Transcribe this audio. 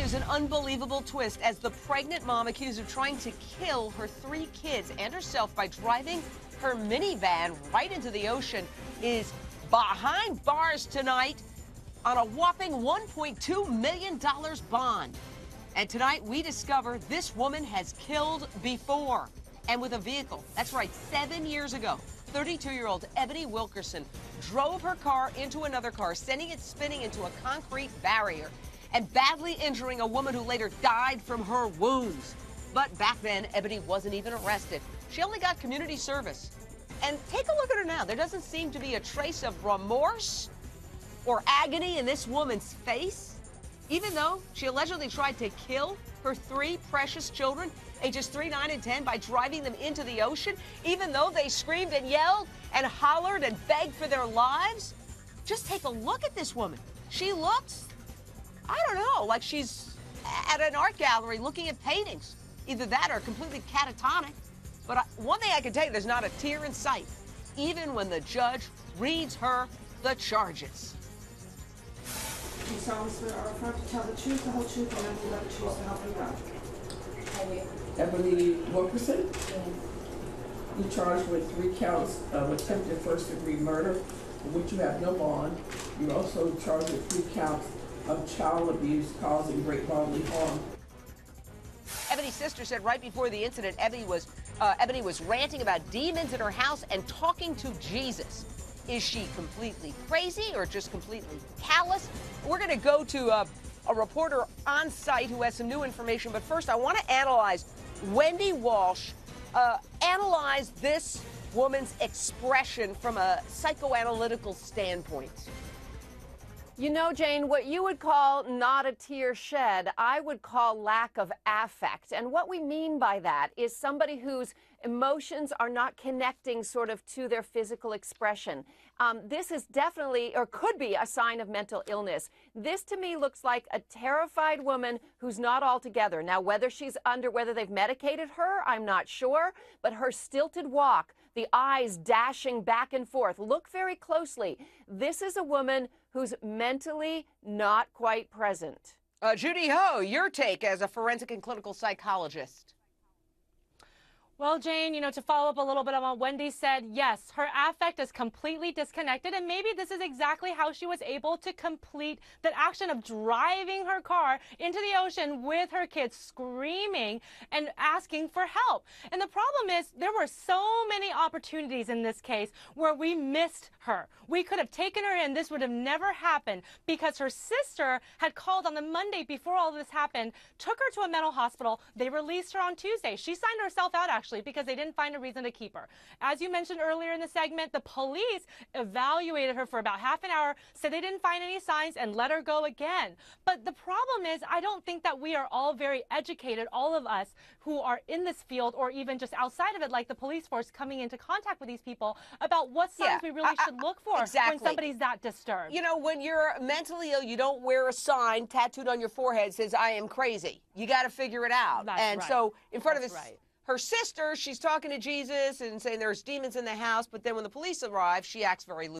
news, an unbelievable twist as the pregnant mom accused of trying to kill her 3 kids and herself by driving her minivan right into the ocean is behind bars tonight on a whopping $1.2 million bond. And tonight we discover this woman has killed before, and with a vehicle. That's right, 7 years ago, 32-year-old Ebony Wilkerson drove her car into another car, sending it spinning into a concrete barrier and badly injuring a woman who later died from her wounds. But back then, Ebony wasn't even arrested. She only got community service. And take a look at her now. There doesn't seem to be a trace of remorse or agony in this woman's face, even though she allegedly tried to kill her 3 precious children, ages 3, 9, and 10, by driving them into the ocean, even though they screamed and yelled and hollered and begged for their lives. Just take a look at this woman. She looks, I don't know, like she's at an art gallery looking at paintings. Either that or completely catatonic. But one thing I can tell you, there's not a tear in sight, even when the judge reads her the charges. You solemnly swear or affirm to tell the truth, the whole truth, and nothing but the truth, so help you God. Ebony Wilkerson, you charged with 3 counts of attempted first-degree murder, for which you have no bond. You're also charged with 3 counts of child abuse causing great bodily harm. Ebony's sister said right before the incident, Ebony was ranting about demons in her house and talking to Jesus. Is she completely crazy or just completely callous? We're going to go to a reporter on site who has some new information. But first, I want to analyze Wendy Walsh. Analyze this woman's expression from a psychoanalytical standpoint. You know, Jane, what you would call not a tear shed, I would call lack of affect. And what we mean by that is somebody whose emotions are not connecting sort of to their physical expression. This is definitely, or could be, a sign of mental illness. This to me looks like a terrified woman who's not all together. Now, whether they've medicated her, I'm not sure, but her stilted walk, the eyes dashing back and forth. Look very closely. This is a woman who's mentally not quite present. Judy Ho, your take as a forensic and clinical psychologist. Well, Jane, to follow up a little bit on what Wendy said, yes, her affect is completely disconnected, and maybe this is exactly how she was able to complete that action of driving her car into the ocean with her kids screaming and asking for help. And the problem is there were so many opportunities in this case where we missed her. We could have taken her in. This would have never happened because her sister had called on the Monday before all this happened, took her to a mental hospital. They released her on Tuesday. She signed herself out, actually, because they didn't find a reason to keep her. As you mentioned earlier in the segment, the police evaluated her for about half an hour, said they didn't find any signs, and let her go again. But the problem is, I don't think that we are all very educated, all of us who are in this field or even just outside of it, like the police force coming into contact with these people, about what signs we really should look for when somebody's that disturbed. You know, when you're mentally ill, you don't wear a sign tattooed on your forehead that says, I am crazy. You got to figure it out. So in front of her sister, she's talking to Jesus and saying there's demons in the house, but then when the police arrive, she acts very loose.